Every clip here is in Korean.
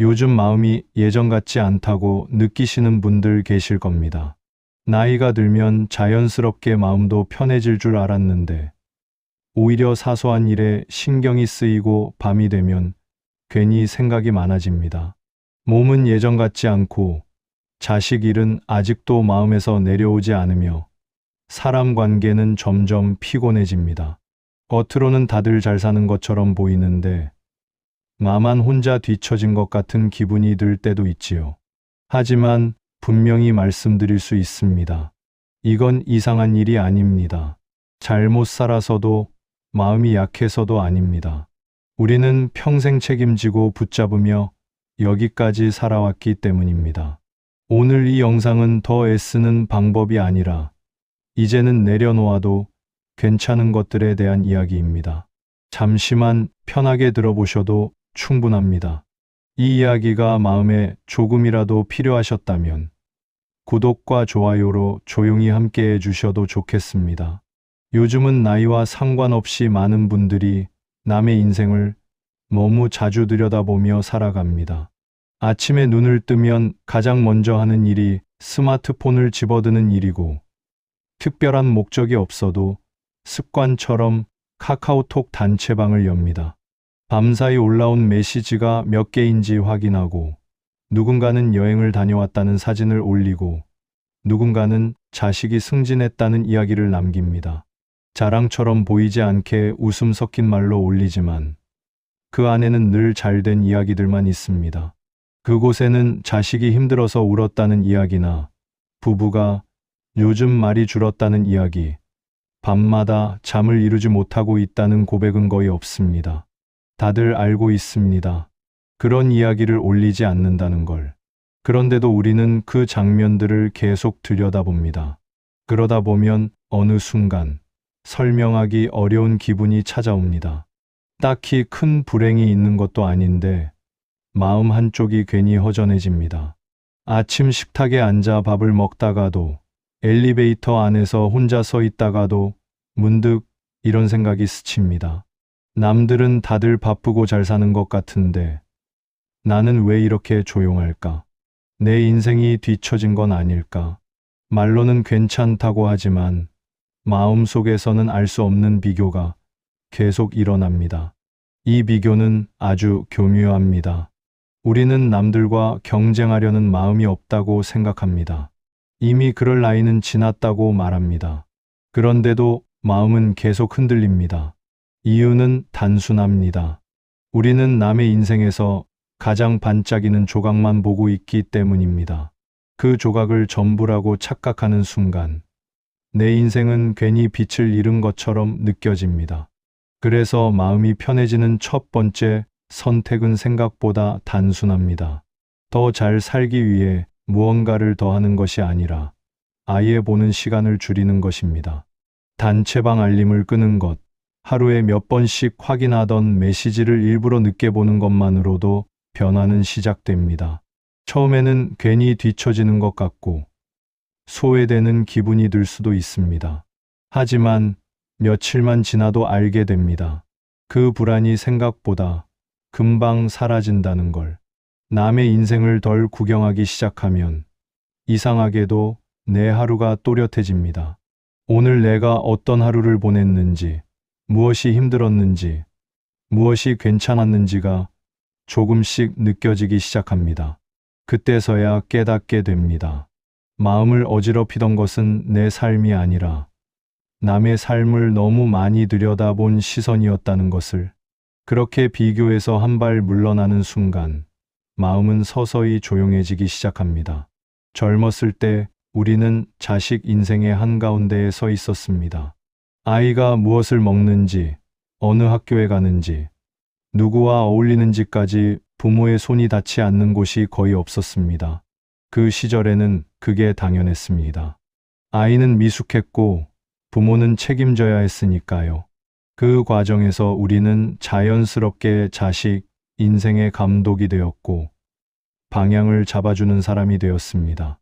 요즘 마음이 예전 같지 않다고 느끼시는 분들 계실 겁니다. 나이가 들면 자연스럽게 마음도 편해질 줄 알았는데, 오히려 사소한 일에 신경이 쓰이고 밤이 되면 괜히 생각이 많아집니다. 몸은 예전 같지 않고 자식 일은 아직도 마음에서 내려오지 않으며 사람 관계는 점점 피곤해집니다. 겉으로는 다들 잘 사는 것처럼 보이는데 나만 혼자 뒤처진 것 같은 기분이 들 때도 있지요. 하지만 분명히 말씀드릴 수 있습니다. 이건 이상한 일이 아닙니다. 잘못 살아서도 마음이 약해서도 아닙니다. 우리는 평생 책임지고 붙잡으며 여기까지 살아왔기 때문입니다. 오늘 이 영상은 더 애쓰는 방법이 아니라 이제는 내려놓아도 괜찮은 것들에 대한 이야기입니다. 잠시만 편하게 들어보셔도 충분합니다. 이 이야기가 마음에 조금이라도 필요하셨다면 구독과 좋아요로 조용히 함께 해주셔도 좋겠습니다. 요즘은 나이와 상관없이 많은 분들이 남의 인생을 너무 자주 들여다보며 살아갑니다. 아침에 눈을 뜨면 가장 먼저 하는 일이 스마트폰을 집어드는 일이고, 특별한 목적이 없어도 습관처럼 카카오톡 단체방을 엽니다. 밤사이 올라온 메시지가 몇 개인지 확인하고, 누군가는 여행을 다녀왔다는 사진을 올리고, 누군가는 자식이 승진했다는 이야기를 남깁니다. 자랑처럼 보이지 않게 웃음 섞인 말로 올리지만 그 안에는 늘 잘된 이야기들만 있습니다. 그곳에는 자식이 힘들어서 울었다는 이야기나 부부가 요즘 말이 줄었다는 이야기, 밤마다 잠을 이루지 못하고 있다는 고백은 거의 없습니다. 다들 알고 있습니다. 그런 이야기를 올리지 않는다는 걸. 그런데도 우리는 그 장면들을 계속 들여다봅니다. 그러다 보면 어느 순간 설명하기 어려운 기분이 찾아옵니다. 딱히 큰 불행이 있는 것도 아닌데 마음 한쪽이 괜히 허전해집니다. 아침 식탁에 앉아 밥을 먹다가도, 엘리베이터 안에서 혼자 서 있다가도 문득 이런 생각이 스칩니다. 남들은 다들 바쁘고 잘 사는 것 같은데 나는 왜 이렇게 조용할까? 내 인생이 뒤처진 건 아닐까? 말로는 괜찮다고 하지만 마음속에서는 알 수 없는 비교가 계속 일어납니다. 이 비교는 아주 교묘합니다. 우리는 남들과 경쟁하려는 마음이 없다고 생각합니다. 이미 그럴 나이는 지났다고 말합니다. 그런데도 마음은 계속 흔들립니다. 이유는 단순합니다. 우리는 남의 인생에서 가장 반짝이는 조각만 보고 있기 때문입니다. 그 조각을 전부라고 착각하는 순간 내 인생은 괜히 빛을 잃은 것처럼 느껴집니다. 그래서 마음이 편해지는 첫 번째 선택은 생각보다 단순합니다. 더 잘 살기 위해 무언가를 더하는 것이 아니라 아예 보는 시간을 줄이는 것입니다. 단체방 알림을 끄는 것, 하루에 몇 번씩 확인하던 메시지를 일부러 늦게 보는 것만으로도 변화는 시작됩니다. 처음에는 괜히 뒤처지는 것 같고 소외되는 기분이 들 수도 있습니다. 하지만 며칠만 지나도 알게 됩니다. 그 불안이 생각보다 금방 사라진다는 걸. 남의 인생을 덜 구경하기 시작하면 이상하게도 내 하루가 또렷해집니다. 오늘 내가 어떤 하루를 보냈는지, 무엇이 힘들었는지, 무엇이 괜찮았는지가 조금씩 느껴지기 시작합니다. 그때서야 깨닫게 됩니다. 마음을 어지럽히던 것은 내 삶이 아니라 남의 삶을 너무 많이 들여다본 시선이었다는 것을. 그렇게 비교에서 한 발 물러나는 순간 마음은 서서히 조용해지기 시작합니다. 젊었을 때 우리는 자식 인생의 한가운데에 서 있었습니다. 아이가 무엇을 먹는지, 어느 학교에 가는지, 누구와 어울리는지까지 부모의 손이 닿지 않는 곳이 거의 없었습니다. 그 시절에는 그게 당연했습니다. 아이는 미숙했고 부모는 책임져야 했으니까요. 그 과정에서 우리는 자연스럽게 자식 인생의 감독이 되었고 방향을 잡아주는 사람이 되었습니다.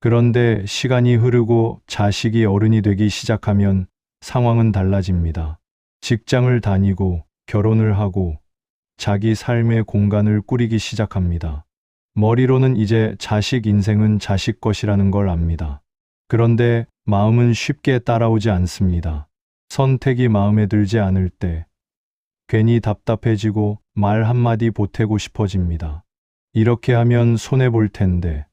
그런데 시간이 흐르고 자식이 어른이 되기 시작하면 상황은 달라집니다. 직장을 다니고 결혼을 하고 자기 삶의 공간을 꾸리기 시작합니다. 머리로는 이제 자식 인생은 자식 것이라는 걸 압니다. 그런데 마음은 쉽게 따라오지 않습니다. 선택이 마음에 들지 않을 때 괜히 답답해지고 말 한마디 보태고 싶어집니다. 이렇게 하면 손해볼 텐데,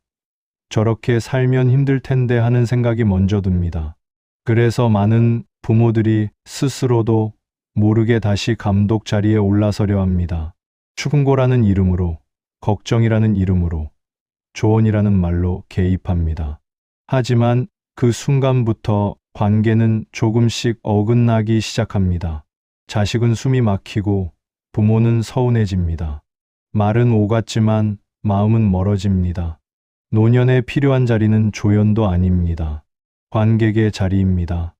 저렇게 살면 힘들 텐데 하는 생각이 먼저 듭니다. 그래서 많은 부모들이 스스로도 모르게 다시 감독 자리에 올라서려 합니다. 충고라는 이름으로, 걱정이라는 이름으로, 조언이라는 말로 개입합니다. 하지만 그 순간부터 관계는 조금씩 어긋나기 시작합니다. 자식은 숨이 막히고 부모는 서운해집니다. 말은 오갔지만 마음은 멀어집니다. 노년에 필요한 자리는 조연도 아닙니다. 관객의 자리입니다.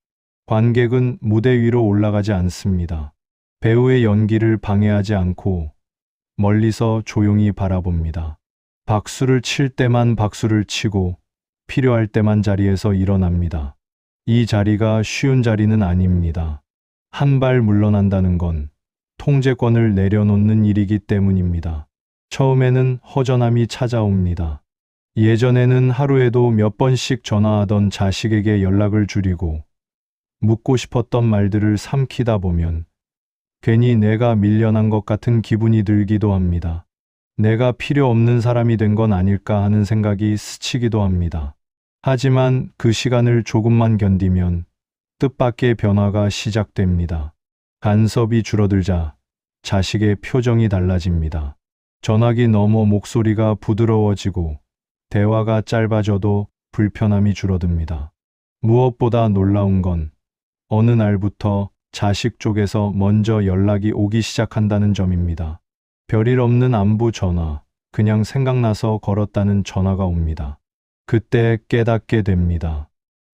관객은 무대 위로 올라가지 않습니다. 배우의 연기를 방해하지 않고 멀리서 조용히 바라봅니다. 박수를 칠 때만 박수를 치고 필요할 때만 자리에서 일어납니다. 이 자리가 쉬운 자리는 아닙니다. 한 발 물러난다는 건 통제권을 내려놓는 일이기 때문입니다. 처음에는 허전함이 찾아옵니다. 예전에는 하루에도 몇 번씩 전화하던 자식에게 연락을 줄이고 묻고 싶었던 말들을 삼키다 보면 괜히 내가 밀려난 것 같은 기분이 들기도 합니다. 내가 필요 없는 사람이 된 건 아닐까 하는 생각이 스치기도 합니다. 하지만 그 시간을 조금만 견디면 뜻밖의 변화가 시작됩니다. 간섭이 줄어들자 자식의 표정이 달라집니다. 전화기 너머 목소리가 부드러워지고 대화가 짧아져도 불편함이 줄어듭니다. 무엇보다 놀라운 건 어느 날부터 자식 쪽에서 먼저 연락이 오기 시작한다는 점입니다. 별일 없는 안부 전화, 그냥 생각나서 걸었다는 전화가 옵니다. 그때 깨닫게 됩니다.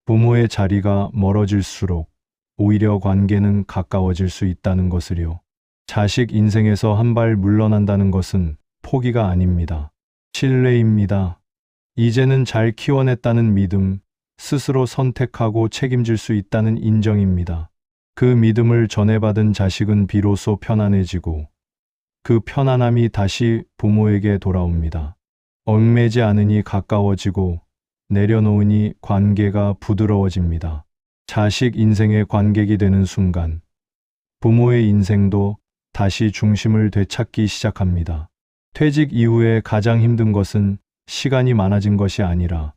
부모의 자리가 멀어질수록 오히려 관계는 가까워질 수 있다는 것을요. 자식 인생에서 한 발 물러난다는 것은 포기가 아닙니다. 신뢰입니다. 이제는 잘 키워냈다는 믿음, 스스로 선택하고 책임질 수 있다는 인정입니다. 그 믿음을 전해받은 자식은 비로소 편안해지고 그 편안함이 다시 부모에게 돌아옵니다. 얽매지 않으니 가까워지고 내려놓으니 관계가 부드러워집니다. 자식 인생의 관객이 되는 순간 부모의 인생도 다시 중심을 되찾기 시작합니다. 퇴직 이후에 가장 힘든 것은 시간이 많아진 것이 아니라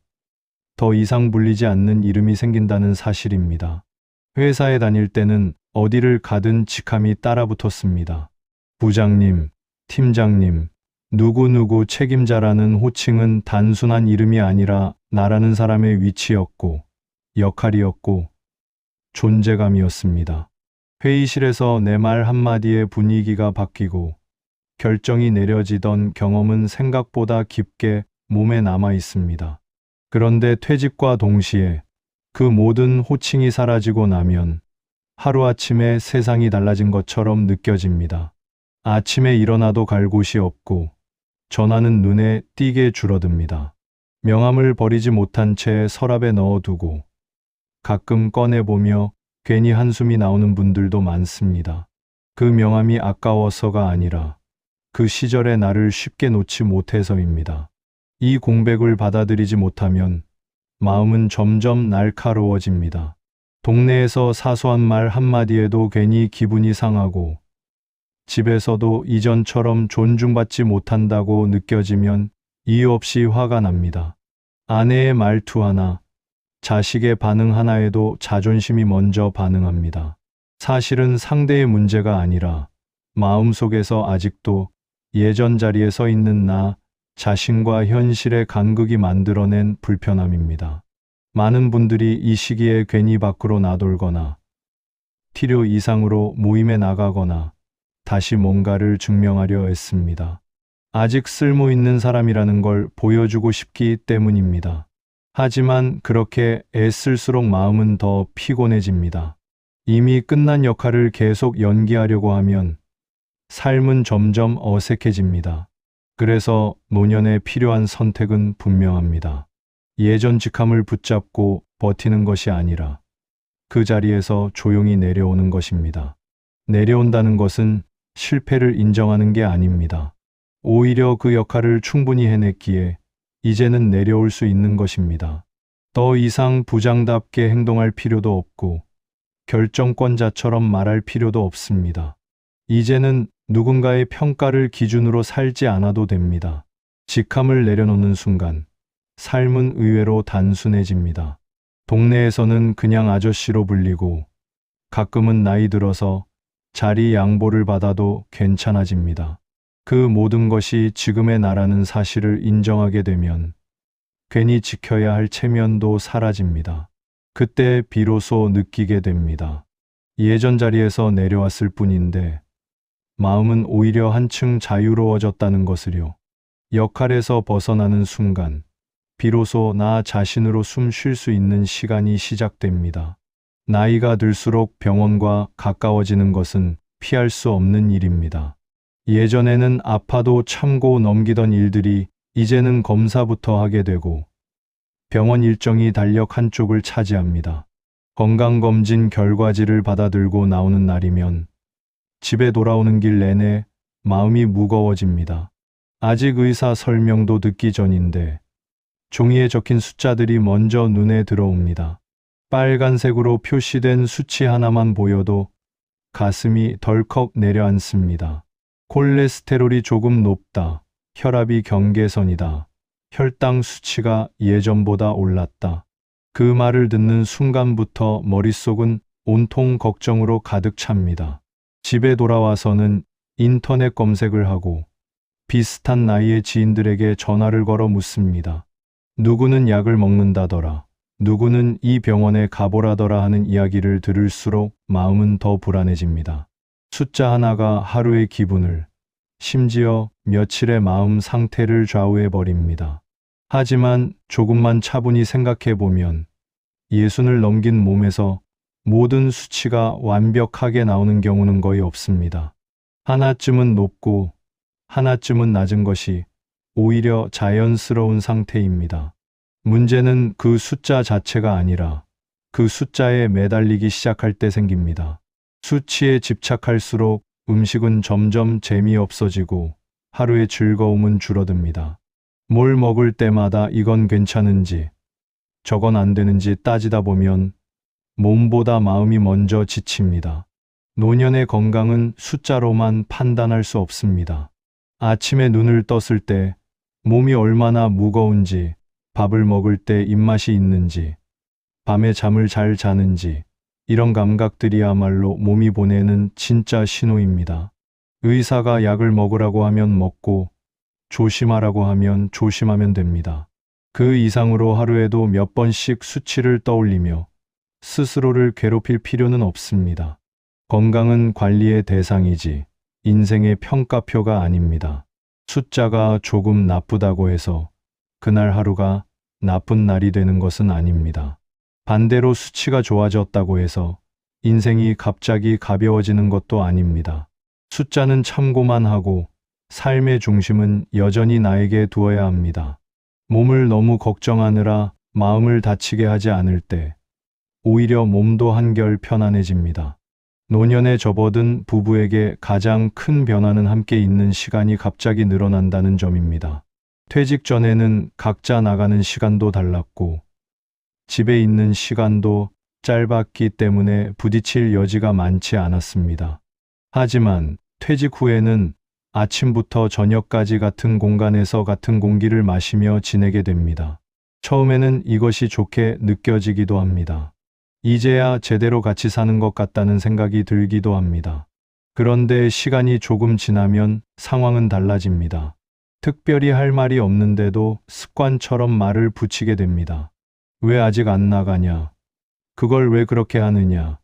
더 이상 불리지 않는 이름이 생긴다는 사실입니다. 회사에 다닐 때는 어디를 가든 직함이 따라붙었습니다. 부장님, 팀장님, 누구누구 책임자라는 호칭은 단순한 이름이 아니라 나라는 사람의 위치였고, 역할이었고, 존재감이었습니다. 회의실에서 내 말 한마디에 분위기가 바뀌고, 결정이 내려지던 경험은 생각보다 깊게 몸에 남아 있습니다. 그런데 퇴직과 동시에 그 모든 호칭이 사라지고 나면 하루아침에 세상이 달라진 것처럼 느껴집니다. 아침에 일어나도 갈 곳이 없고 전화는 눈에 띄게 줄어듭니다. 명함을 버리지 못한 채 서랍에 넣어두고 가끔 꺼내보며 괜히 한숨이 나오는 분들도 많습니다. 그 명함이 아까워서가 아니라 그 시절의 나를 쉽게 놓지 못해서입니다. 이 공백을 받아들이지 못하면 마음은 점점 날카로워집니다. 동네에서 사소한 말 한마디에도 괜히 기분이 상하고 집에서도 이전처럼 존중받지 못한다고 느껴지면 이유 없이 화가 납니다. 아내의 말투 하나, 자식의 반응 하나에도 자존심이 먼저 반응합니다. 사실은 상대의 문제가 아니라 마음속에서 아직도 예전 자리에 서 있는 나 자신과 현실의 간극이 만들어낸 불편함입니다. 많은 분들이 이 시기에 괜히 밖으로 나돌거나 필요 이상으로 모임에 나가거나 다시 뭔가를 증명하려 했습니다. 아직 쓸모 있는 사람이라는 걸 보여주고 싶기 때문입니다. 하지만 그렇게 애쓸수록 마음은 더 피곤해집니다. 이미 끝난 역할을 계속 연기하려고 하면 삶은 점점 어색해집니다. 그래서 노년에 필요한 선택은 분명합니다. 예전 직함을 붙잡고 버티는 것이 아니라 그 자리에서 조용히 내려오는 것입니다. 내려온다는 것은 실패를 인정하는 게 아닙니다. 오히려 그 역할을 충분히 해냈기에 이제는 내려올 수 있는 것입니다. 더 이상 부장답게 행동할 필요도 없고 결정권자처럼 말할 필요도 없습니다. 이제는 누군가의 평가를 기준으로 살지 않아도 됩니다. 직함을 내려놓는 순간 삶은 의외로 단순해집니다. 동네에서는 그냥 아저씨로 불리고 가끔은 나이 들어서 자리 양보를 받아도 괜찮아집니다. 그 모든 것이 지금의 나라는 사실을 인정하게 되면 괜히 지켜야 할 체면도 사라집니다. 그때 비로소 느끼게 됩니다. 예전 자리에서 내려왔을 뿐인데 마음은 오히려 한층 자유로워졌다는 것을요. 역할에서 벗어나는 순간 비로소 나 자신으로 숨 쉴 수 있는 시간이 시작됩니다. 나이가 들수록 병원과 가까워지는 것은 피할 수 없는 일입니다. 예전에는 아파도 참고 넘기던 일들이 이제는 검사부터 하게 되고 병원 일정이 달력 한쪽을 차지합니다. 건강검진 결과지를 받아들고 나오는 날이면 집에 돌아오는 길 내내 마음이 무거워집니다. 아직 의사 설명도 듣기 전인데 종이에 적힌 숫자들이 먼저 눈에 들어옵니다. 빨간색으로 표시된 수치 하나만 보여도 가슴이 덜컥 내려앉습니다. 콜레스테롤이 조금 높다. 혈압이 경계선이다. 혈당 수치가 예전보다 올랐다. 그 말을 듣는 순간부터 머릿속은 온통 걱정으로 가득 찹니다. 집에 돌아와서는 인터넷 검색을 하고 비슷한 나이의 지인들에게 전화를 걸어 묻습니다. 누구는 약을 먹는다더라. 누구는 이 병원에 가보라더라 하는 이야기를 들을수록 마음은 더 불안해집니다. 숫자 하나가 하루의 기분을, 심지어 며칠의 마음 상태를 좌우해 버립니다. 하지만 조금만 차분히 생각해 보면 예순을 넘긴 몸에서 모든 수치가 완벽하게 나오는 경우는 거의 없습니다. 하나쯤은 높고 하나쯤은 낮은 것이 오히려 자연스러운 상태입니다. 문제는 그 숫자 자체가 아니라 그 숫자에 매달리기 시작할 때 생깁니다. 수치에 집착할수록 음식은 점점 재미없어지고 하루의 즐거움은 줄어듭니다. 뭘 먹을 때마다 이건 괜찮은지 저건 안 되는지 따지다 보면 몸보다 마음이 먼저 지칩니다. 노년의 건강은 숫자로만 판단할 수 없습니다. 아침에 눈을 떴을 때 몸이 얼마나 무거운지, 밥을 먹을 때 입맛이 있는지, 밤에 잠을 잘 자는지, 이런 감각들이야말로 몸이 보내는 진짜 신호입니다. 의사가 약을 먹으라고 하면 먹고 조심하라고 하면 조심하면 됩니다. 그 이상으로 하루에도 몇 번씩 수치를 떠올리며 스스로를 괴롭힐 필요는 없습니다. 건강은 관리의 대상이지 인생의 평가표가 아닙니다. 숫자가 조금 나쁘다고 해서 그날 하루가 나쁜 날이 되는 것은 아닙니다. 반대로 수치가 좋아졌다고 해서 인생이 갑자기 가벼워지는 것도 아닙니다. 숫자는 참고만 하고 삶의 중심은 여전히 나에게 두어야 합니다. 몸을 너무 걱정하느라 마음을 다치게 하지 않을 때 오히려 몸도 한결 편안해집니다. 노년에 접어든 부부에게 가장 큰 변화는 함께 있는 시간이 갑자기 늘어난다는 점입니다. 퇴직 전에는 각자 나가는 시간도 달랐고 집에 있는 시간도 짧았기 때문에 부딪힐 여지가 많지 않았습니다. 하지만 퇴직 후에는 아침부터 저녁까지 같은 공간에서 같은 공기를 마시며 지내게 됩니다. 처음에는 이것이 좋게 느껴지기도 합니다. 이제야 제대로 같이 사는 것 같다는 생각이 들기도 합니다. 그런데 시간이 조금 지나면 상황은 달라집니다. 특별히 할 말이 없는데도 습관처럼 말을 붙이게 됩니다. 왜 아직 안 나가냐? 그걸 왜 그렇게 하느냐?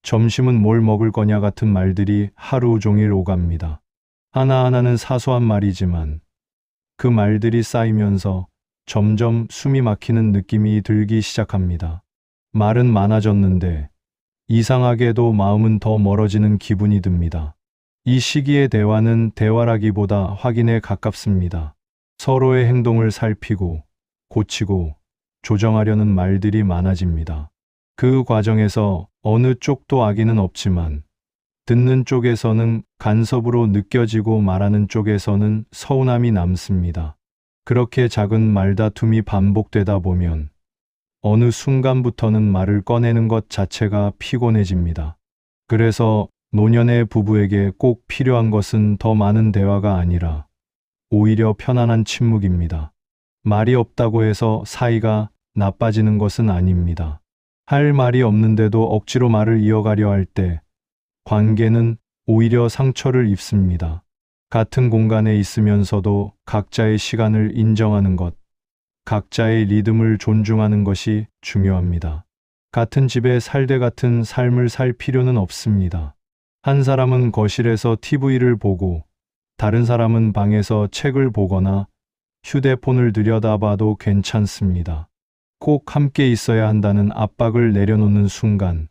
점심은 뭘 먹을 거냐 같은 말들이 하루 종일 오갑니다. 하나하나는 사소한 말이지만 그 말들이 쌓이면서 점점 숨이 막히는 느낌이 들기 시작합니다. 말은 많아졌는데 이상하게도 마음은 더 멀어지는 기분이 듭니다. 이 시기의 대화는 대화라기보다 확인에 가깝습니다. 서로의 행동을 살피고 고치고 조정하려는 말들이 많아집니다. 그 과정에서 어느 쪽도 악의는 없지만 듣는 쪽에서는 간섭으로 느껴지고 말하는 쪽에서는 서운함이 남습니다. 그렇게 작은 말다툼이 반복되다 보면 어느 순간부터는 말을 꺼내는 것 자체가 피곤해집니다. 그래서 노년의 부부에게 꼭 필요한 것은 더 많은 대화가 아니라 오히려 편안한 침묵입니다. 말이 없다고 해서 사이가 나빠지는 것은 아닙니다. 할 말이 없는데도 억지로 말을 이어가려 할 때 관계는 오히려 상처를 입습니다. 같은 공간에 있으면서도 각자의 시간을 인정하는 것, 각자의 리듬을 존중하는 것이 중요합니다. 같은 집에 살되 같은 삶을 살 필요는 없습니다. 한 사람은 거실에서 TV를 보고 다른 사람은 방에서 책을 보거나 휴대폰을 들여다봐도 괜찮습니다. 꼭 함께 있어야 한다는 압박을 내려놓는 순간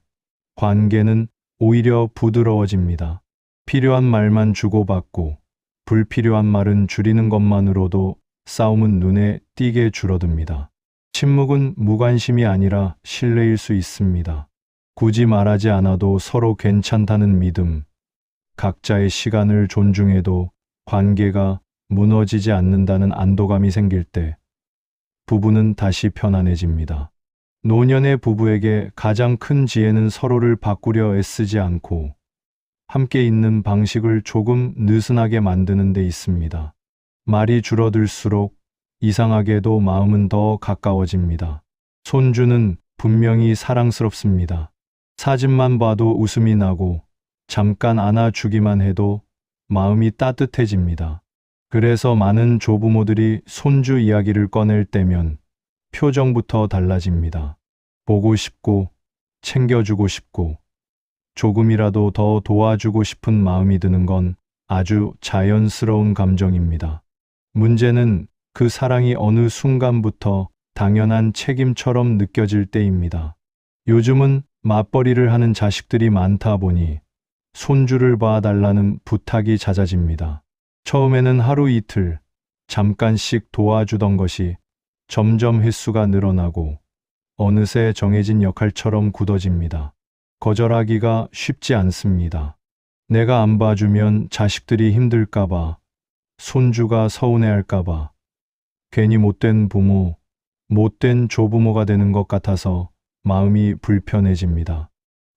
관계는 오히려 부드러워집니다. 필요한 말만 주고받고 불필요한 말은 줄이는 것만으로도 싸움은 눈에 띄게 줄어듭니다. 침묵은 무관심이 아니라 신뢰일 수 있습니다. 굳이 말하지 않아도 서로 괜찮다는 믿음, 각자의 시간을 존중해도 관계가 무너지지 않는다는 안도감이 생길 때 부부는 다시 편안해집니다. 노년의 부부에게 가장 큰 지혜는 서로를 바꾸려 애쓰지 않고 함께 있는 방식을 조금 느슨하게 만드는 데 있습니다. 말이 줄어들수록 이상하게도 마음은 더 가까워집니다. 손주는 분명히 사랑스럽습니다. 사진만 봐도 웃음이 나고 잠깐 안아주기만 해도 마음이 따뜻해집니다. 그래서 많은 조부모들이 손주 이야기를 꺼낼 때면 표정부터 달라집니다. 보고 싶고 챙겨주고 싶고 조금이라도 더 도와주고 싶은 마음이 드는 건 아주 자연스러운 감정입니다. 문제는 그 사랑이 어느 순간부터 당연한 책임처럼 느껴질 때입니다. 요즘은 맞벌이를 하는 자식들이 많다 보니 손주를 봐달라는 부탁이 잦아집니다. 처음에는 하루 이틀 잠깐씩 도와주던 것이 점점 횟수가 늘어나고 어느새 정해진 역할처럼 굳어집니다. 거절하기가 쉽지 않습니다. 내가 안 봐주면 자식들이 힘들까봐, 손주가 서운해할까봐, 괜히 못된 부모, 못된 조부모가 되는 것 같아서 마음이 불편해집니다.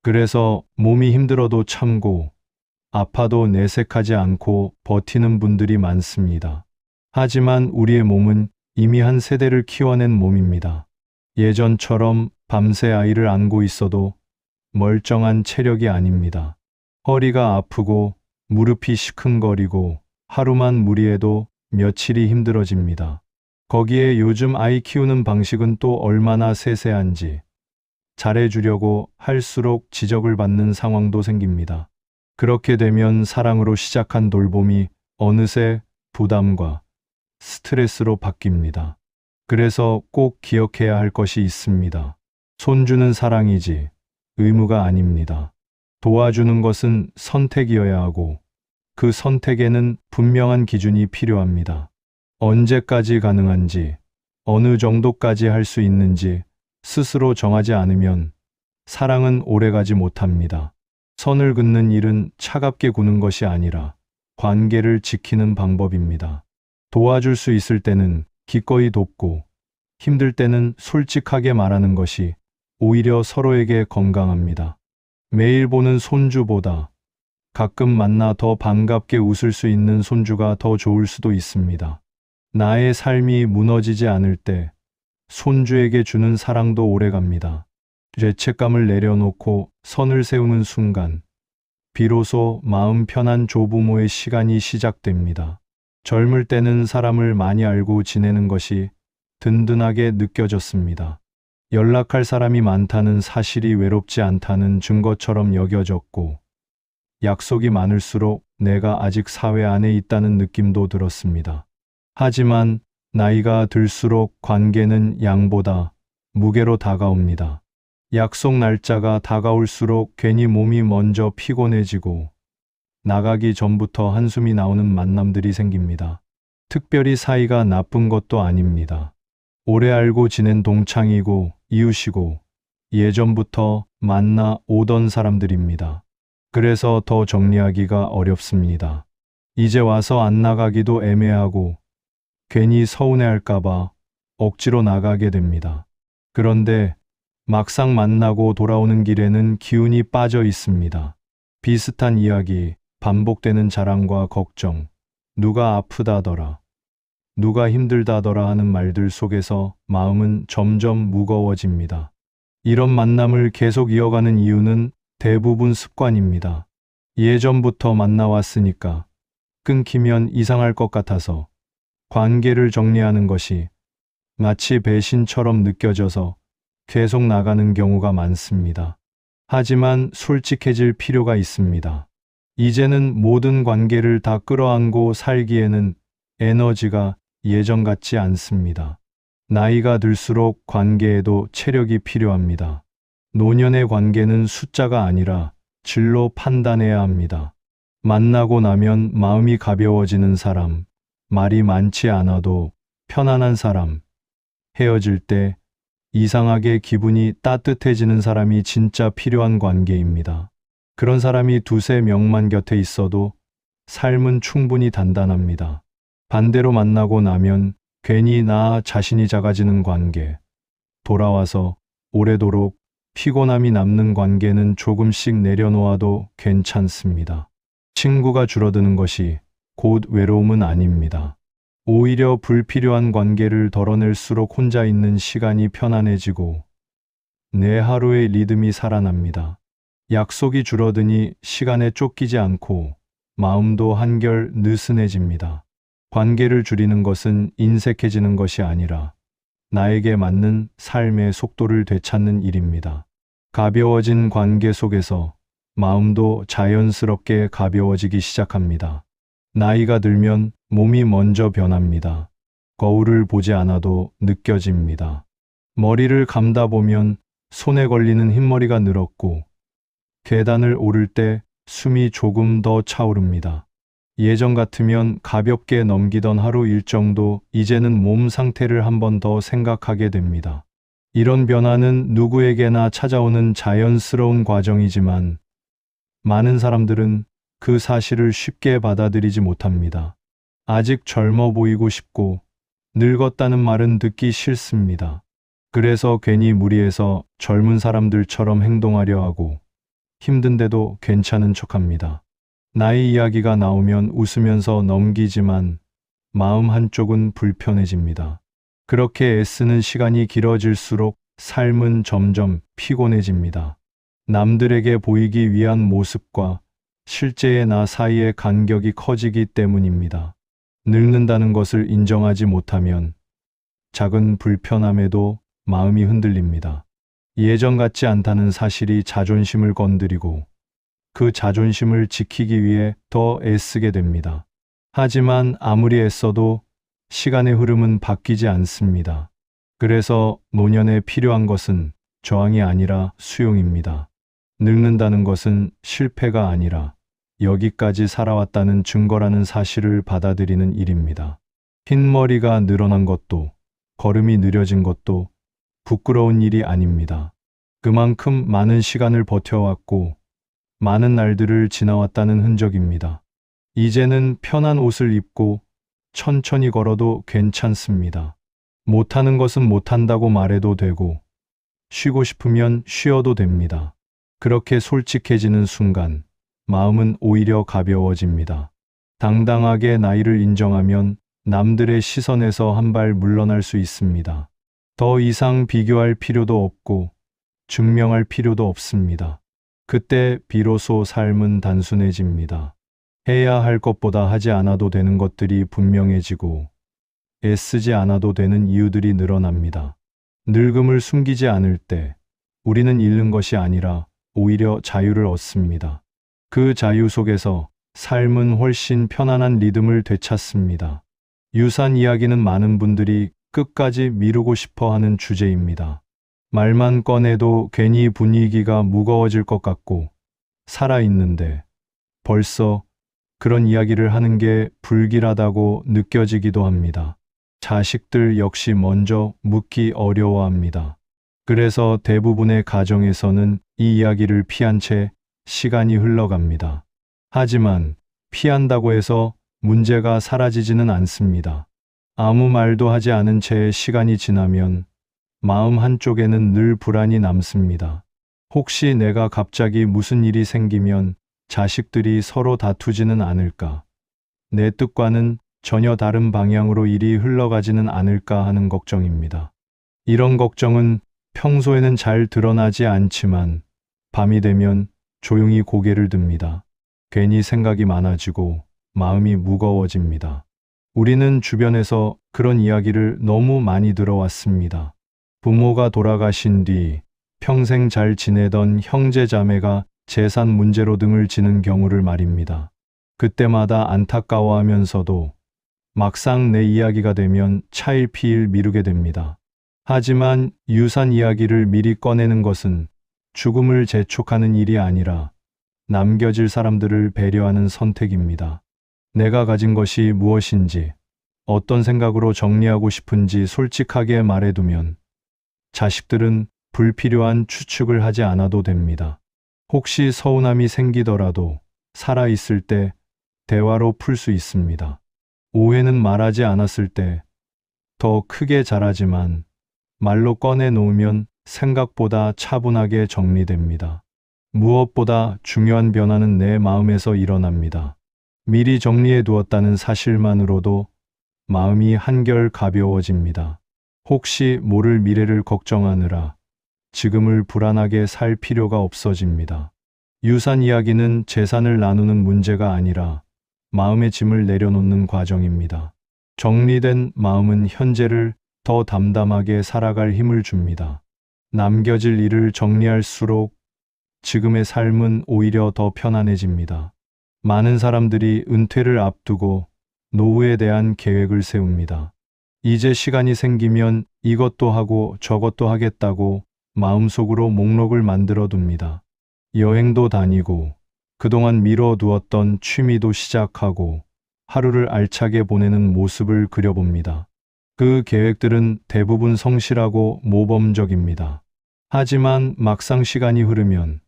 그래서 몸이 힘들어도 참고 아파도 내색하지 않고 버티는 분들이 많습니다. 하지만 우리의 몸은 이미 한 세대를 키워낸 몸입니다. 예전처럼 밤새 아이를 안고 있어도 멀쩡한 체력이 아닙니다. 허리가 아프고 무릎이 시큰거리고 하루만 무리해도 며칠이 힘들어집니다. 거기에 요즘 아이 키우는 방식은 또 얼마나 세세한지 잘해주려고 할수록 지적을 받는 상황도 생깁니다. 그렇게 되면 사랑으로 시작한 돌봄이 어느새 부담과 스트레스로 바뀝니다. 그래서 꼭 기억해야 할 것이 있습니다. 손주는 사랑이지 의무가 아닙니다. 도와주는 것은 선택이어야 하고 그 선택에는 분명한 기준이 필요합니다. 언제까지 가능한지, 어느 정도까지 할 수 있는지 스스로 정하지 않으면 사랑은 오래가지 못합니다. 선을 긋는 일은 차갑게 구는 것이 아니라 관계를 지키는 방법입니다. 도와줄 수 있을 때는 기꺼이 돕고 힘들 때는 솔직하게 말하는 것이 오히려 서로에게 건강합니다. 매일 보는 손주보다 가끔 만나 더 반갑게 웃을 수 있는 손주가 더 좋을 수도 있습니다. 나의 삶이 무너지지 않을 때 손주에게 주는 사랑도 오래갑니다. 죄책감을 내려놓고 선을 세우는 순간 비로소 마음 편한 조부모의 시간이 시작됩니다. 젊을 때는 사람을 많이 알고 지내는 것이 든든하게 느껴졌습니다. 연락할 사람이 많다는 사실이 외롭지 않다는 증거처럼 여겨졌고 약속이 많을수록 내가 아직 사회 안에 있다는 느낌도 들었습니다. 하지만 나이가 들수록 관계는 양보다 무게로 다가옵니다. 약속 날짜가 다가올수록 괜히 몸이 먼저 피곤해지고 나가기 전부터 한숨이 나오는 만남들이 생깁니다. 특별히 사이가 나쁜 것도 아닙니다. 오래 알고 지낸 동창이고 이웃이고 예전부터 만나 오던 사람들입니다. 그래서 더 정리하기가 어렵습니다. 이제 와서 안 나가기도 애매하고 괜히 서운해할까봐 억지로 나가게 됩니다. 그런데 막상 만나고 돌아오는 길에는 기운이 빠져 있습니다. 비슷한 이야기, 반복되는 자랑과 걱정, 누가 아프다더라, 누가 힘들다더라 하는 말들 속에서 마음은 점점 무거워집니다. 이런 만남을 계속 이어가는 이유는 대부분 습관입니다. 예전부터 만나왔으니까 끊기면 이상할 것 같아서 관계를 정리하는 것이 마치 배신처럼 느껴져서 계속 나가는 경우가 많습니다. 하지만 솔직해질 필요가 있습니다. 이제는 모든 관계를 다 끌어안고 살기에는 에너지가 예전 같지 않습니다. 나이가 들수록 관계에도 체력이 필요합니다. 노년의 관계는 숫자가 아니라 질로 판단해야 합니다. 만나고 나면 마음이 가벼워지는 사람, 말이 많지 않아도 편안한 사람, 헤어질 때 이상하게 기분이 따뜻해지는 사람이 진짜 필요한 관계입니다. 그런 사람이 두세 명만 곁에 있어도 삶은 충분히 단단합니다. 반대로 만나고 나면 괜히 나 자신이 작아지는 관계, 돌아와서 오래도록 피곤함이 남는 관계는 조금씩 내려놓아도 괜찮습니다. 친구가 줄어드는 것이 곧 외로움은 아닙니다. 오히려 불필요한 관계를 덜어낼수록 혼자 있는 시간이 편안해지고 내 하루의 리듬이 살아납니다. 약속이 줄어드니 시간에 쫓기지 않고 마음도 한결 느슨해집니다. 관계를 줄이는 것은 인색해지는 것이 아니라 나에게 맞는 삶의 속도를 되찾는 일입니다. 가벼워진 관계 속에서 마음도 자연스럽게 가벼워지기 시작합니다. 나이가 들면 몸이 먼저 변합니다. 거울을 보지 않아도 느껴집니다. 머리를 감다 보면 손에 걸리는 흰머리가 늘었고 계단을 오를 때 숨이 조금 더 차오릅니다. 예전 같으면 가볍게 넘기던 하루 일정도 이제는 몸 상태를 한 번 더 생각하게 됩니다. 이런 변화는 누구에게나 찾아오는 자연스러운 과정이지만 많은 사람들은 그 사실을 쉽게 받아들이지 못합니다. 아직 젊어 보이고 싶고 늙었다는 말은 듣기 싫습니다. 그래서 괜히 무리해서 젊은 사람들처럼 행동하려 하고 힘든데도 괜찮은 척합니다. 나이 이야기가 나오면 웃으면서 넘기지만 마음 한쪽은 불편해집니다. 그렇게 애쓰는 시간이 길어질수록 삶은 점점 피곤해집니다. 남들에게 보이기 위한 모습과 실제의 나 사이의 간격이 커지기 때문입니다. 늙는다는 것을 인정하지 못하면 작은 불편함에도 마음이 흔들립니다. 예전 같지 않다는 사실이 자존심을 건드리고 그 자존심을 지키기 위해 더 애쓰게 됩니다. 하지만 아무리 애써도 시간의 흐름은 바뀌지 않습니다. 그래서 노년에 필요한 것은 저항이 아니라 수용입니다. 늙는다는 것은 실패가 아니라 여기까지 살아왔다는 증거라는 사실을 받아들이는 일입니다. 흰머리가 늘어난 것도 걸음이 느려진 것도 부끄러운 일이 아닙니다. 그만큼 많은 시간을 버텨왔고 많은 날들을 지나왔다는 흔적입니다. 이제는 편한 옷을 입고 천천히 걸어도 괜찮습니다. 못하는 것은 못한다고 말해도 되고 쉬고 싶으면 쉬어도 됩니다. 그렇게 솔직해지는 순간 마음은 오히려 가벼워집니다. 당당하게 나이를 인정하면 남들의 시선에서 한 발 물러날 수 있습니다. 더 이상 비교할 필요도 없고 증명할 필요도 없습니다. 그때 비로소 삶은 단순해집니다. 해야 할 것보다 하지 않아도 되는 것들이 분명해지고 애쓰지 않아도 되는 이유들이 늘어납니다. 늙음을 숨기지 않을 때 우리는 잃는 것이 아니라 오히려 자유를 얻습니다. 그 자유 속에서 삶은 훨씬 편안한 리듬을 되찾습니다. 유산 이야기는 많은 분들이 끝까지 미루고 싶어 하는 주제입니다. 말만 꺼내도 괜히 분위기가 무거워질 것 같고 살아있는데 벌써 그런 이야기를 하는 게 불길하다고 느껴지기도 합니다. 자식들 역시 먼저 묻기 어려워합니다. 그래서 대부분의 가정에서는 이 이야기를 피한 채 시간이 흘러갑니다. 하지만 피한다고 해서 문제가 사라지지는 않습니다. 아무 말도 하지 않은 채 시간이 지나면 마음 한쪽에는 늘 불안이 남습니다. 혹시 내가 갑자기 무슨 일이 생기면 자식들이 서로 다투지는 않을까? 내 뜻과는 전혀 다른 방향으로 일이 흘러가지는 않을까 하는 걱정입니다. 이런 걱정은 평소에는 잘 드러나지 않지만 밤이 되면 조용히 고개를 듭니다. 괜히 생각이 많아지고 마음이 무거워집니다. 우리는 주변에서 그런 이야기를 너무 많이 들어왔습니다. 부모가 돌아가신 뒤 평생 잘 지내던 형제 자매가 재산 문제로 등을 지는 경우를 말입니다. 그때마다 안타까워하면서도 막상 내 이야기가 되면 차일피일 미루게 됩니다. 하지만 유산 이야기를 미리 꺼내는 것은 죽음을 재촉하는 일이 아니라 남겨질 사람들을 배려하는 선택입니다. 내가 가진 것이 무엇인지, 어떤 생각으로 정리하고 싶은지 솔직하게 말해두면 자식들은 불필요한 추측을 하지 않아도 됩니다. 혹시 서운함이 생기더라도 살아있을 때 대화로 풀 수 있습니다. 오해는 말하지 않았을 때 더 크게 자라지만 말로 꺼내놓으면 생각보다 차분하게 정리됩니다. 무엇보다 중요한 변화는 내 마음에서 일어납니다. 미리 정리해 두었다는 사실만으로도 마음이 한결 가벼워집니다. 혹시 모를 미래를 걱정하느라 지금을 불안하게 살 필요가 없어집니다. 유산 이야기는 재산을 나누는 문제가 아니라 마음의 짐을 내려놓는 과정입니다. 정리된 마음은 현재를 더 담담하게 살아갈 힘을 줍니다. 남겨질 일을 정리할수록 지금의 삶은 오히려 더 편안해집니다. 많은 사람들이 은퇴를 앞두고 노후에 대한 계획을 세웁니다. 이제 시간이 생기면 이것도 하고 저것도 하겠다고 마음속으로 목록을 만들어 둡니다. 여행도 다니고 그동안 미뤄두었던 취미도 시작하고 하루를 알차게 보내는 모습을 그려봅니다. 그 계획들은 대부분 성실하고 모범적입니다. 하지만 막상 시간이 흐르면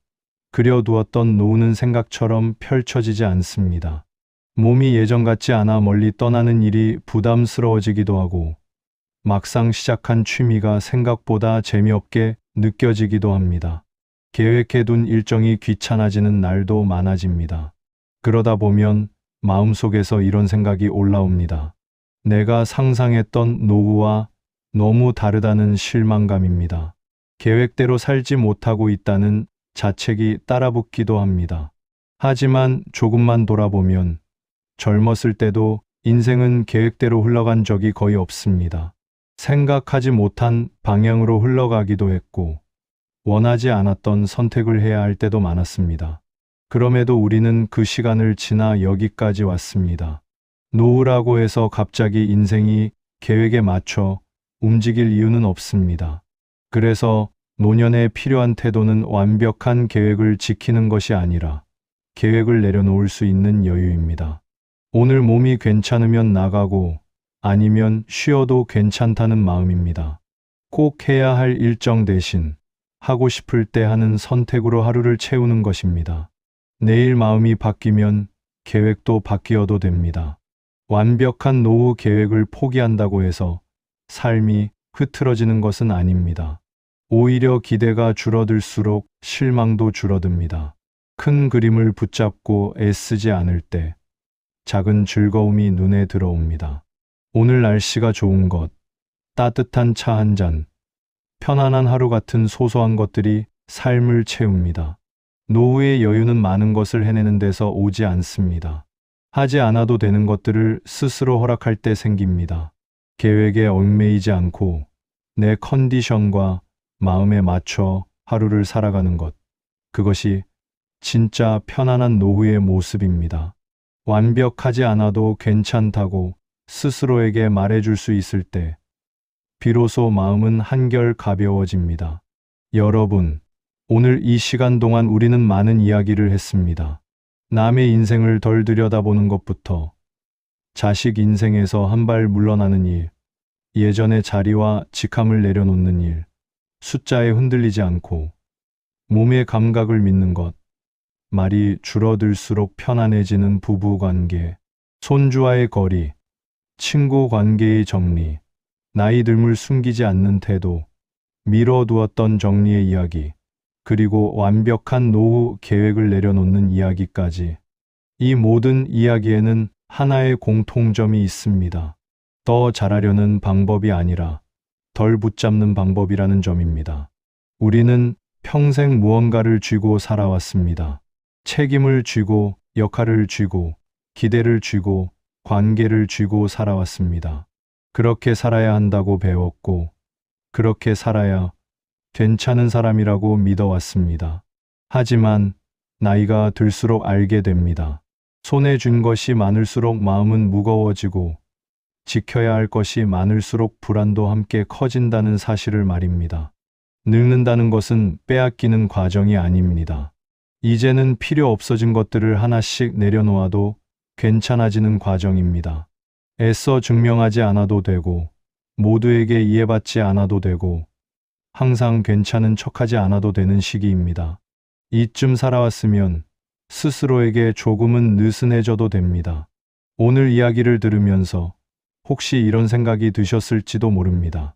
그려두었던 노후는 생각처럼 펼쳐지지 않습니다. 몸이 예전 같지 않아 멀리 떠나는 일이 부담스러워지기도 하고 막상 시작한 취미가 생각보다 재미없게 느껴지기도 합니다. 계획해둔 일정이 귀찮아지는 날도 많아집니다. 그러다 보면 마음속에서 이런 생각이 올라옵니다. 내가 상상했던 노후와 너무 다르다는 실망감입니다. 계획대로 살지 못하고 있다는 자책이 따라붙기도 합니다. 하지만 조금만 돌아보면 젊었을 때도 인생은 계획대로 흘러간 적이 거의 없습니다. 생각하지 못한 방향으로 흘러가기도 했고 원하지 않았던 선택을 해야 할 때도 많았습니다. 그럼에도 우리는 그 시간을 지나 여기까지 왔습니다. 노후라고 해서 갑자기 인생이 계획에 맞춰 움직일 이유는 없습니다. 그래서 노년에 필요한 태도는 완벽한 계획을 지키는 것이 아니라 계획을 내려놓을 수 있는 여유입니다. 오늘 몸이 괜찮으면 나가고 아니면 쉬어도 괜찮다는 마음입니다. 꼭 해야 할 일정 대신 하고 싶을 때 하는 선택으로 하루를 채우는 것입니다. 내일 마음이 바뀌면 계획도 바뀌어도 됩니다. 완벽한 노후 계획을 포기한다고 해서 삶이 흐트러지는 것은 아닙니다. 오히려 기대가 줄어들수록 실망도 줄어듭니다. 큰 그림을 붙잡고 애쓰지 않을 때 작은 즐거움이 눈에 들어옵니다. 오늘 날씨가 좋은 것, 따뜻한 차 한 잔, 편안한 하루 같은 소소한 것들이 삶을 채웁니다. 노후의 여유는 많은 것을 해내는 데서 오지 않습니다. 하지 않아도 되는 것들을 스스로 허락할 때 생깁니다. 계획에 얽매이지 않고 내 컨디션과 마음에 맞춰 하루를 살아가는 것. 그것이 진짜 편안한 노후의 모습입니다. 완벽하지 않아도 괜찮다고 스스로에게 말해줄 수 있을 때 비로소 마음은 한결 가벼워집니다. 여러분, 오늘 이 시간 동안 우리는 많은 이야기를 했습니다. 남의 인생을 덜 들여다보는 것부터 자식 인생에서 한 발 물러나는 일, 예전의 자리와 직함을 내려놓는 일, 숫자에 흔들리지 않고 몸의 감각을 믿는 것, 말이 줄어들수록 편안해지는 부부 관계, 손주와의 거리, 친구 관계의 정리, 나이 듦을 숨기지 않는 태도, 미뤄두었던 정리의 이야기, 그리고 완벽한 노후 계획을 내려놓는 이야기까지. 이 모든 이야기에는 하나의 공통점이 있습니다. 더 잘하려는 방법이 아니라 덜 붙잡는 방법이라는 점입니다. 우리는 평생 무언가를 쥐고 살아왔습니다. 책임을 쥐고, 역할을 쥐고, 기대를 쥐고, 관계를 쥐고 살아왔습니다. 그렇게 살아야 한다고 배웠고, 그렇게 살아야 괜찮은 사람이라고 믿어왔습니다. 하지만 나이가 들수록 알게 됩니다. 손에 쥔 것이 많을수록 마음은 무거워지고, 지켜야 할 것이 많을수록 불안도 함께 커진다는 사실을 말입니다. 늙는다는 것은 빼앗기는 과정이 아닙니다. 이제는 필요 없어진 것들을 하나씩 내려놓아도 괜찮아지는 과정입니다. 애써 증명하지 않아도 되고, 모두에게 이해받지 않아도 되고, 항상 괜찮은 척하지 않아도 되는 시기입니다. 이쯤 살아왔으면 스스로에게 조금은 느슨해져도 됩니다. 오늘 이야기를 들으면서 혹시 이런 생각이 드셨을지도 모릅니다.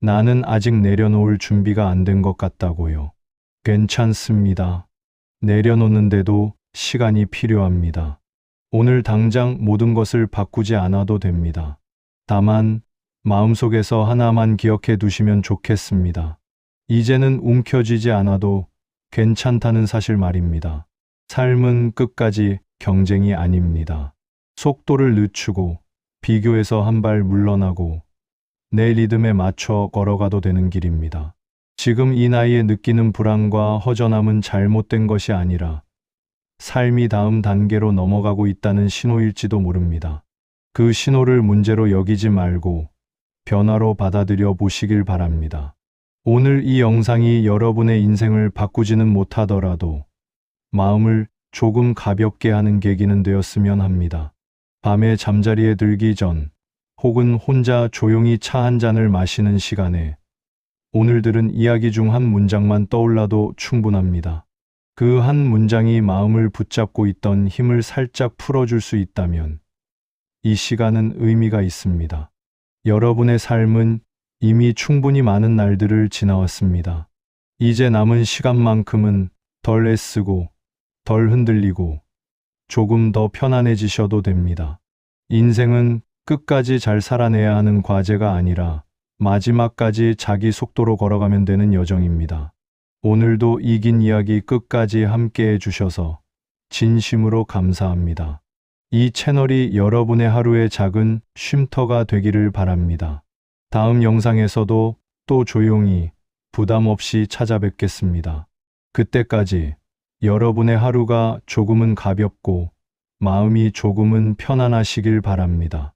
나는 아직 내려놓을 준비가 안 된 것 같다고요. 괜찮습니다. 내려놓는데도 시간이 필요합니다. 오늘 당장 모든 것을 바꾸지 않아도 됩니다. 다만 마음속에서 하나만 기억해 두시면 좋겠습니다. 이제는 움켜쥐지 않아도 괜찮다는 사실 말입니다. 삶은 끝까지 경쟁이 아닙니다. 속도를 늦추고 비교해서 한 발 물러나고 내 리듬에 맞춰 걸어가도 되는 길입니다. 지금 이 나이에 느끼는 불안과 허전함은 잘못된 것이 아니라 삶이 다음 단계로 넘어가고 있다는 신호일지도 모릅니다. 그 신호를 문제로 여기지 말고 변화로 받아들여 보시길 바랍니다. 오늘 이 영상이 여러분의 인생을 바꾸지는 못하더라도 마음을 조금 가볍게 하는 계기는 되었으면 합니다. 밤에 잠자리에 들기 전 혹은 혼자 조용히 차 한 잔을 마시는 시간에 오늘 들은 이야기 중 한 문장만 떠올라도 충분합니다. 그 한 문장이 마음을 붙잡고 있던 힘을 살짝 풀어줄 수 있다면 이 시간은 의미가 있습니다. 여러분의 삶은 이미 충분히 많은 날들을 지나왔습니다. 이제 남은 시간만큼은 덜 애쓰고 덜 흔들리고 조금 더 편안해지셔도 됩니다. 인생은 끝까지 잘 살아내야 하는 과제가 아니라 마지막까지 자기 속도로 걸어가면 되는 여정입니다. 오늘도 이긴 이야기 끝까지 함께 해주셔서 진심으로 감사합니다. 이 채널이 여러분의 하루의 작은 쉼터가 되기를 바랍니다. 다음 영상에서도 또 조용히 부담 없이 찾아뵙겠습니다. 그때까지 여러분의 하루가 조금은 가볍고 마음이 조금은 편안하시길 바랍니다.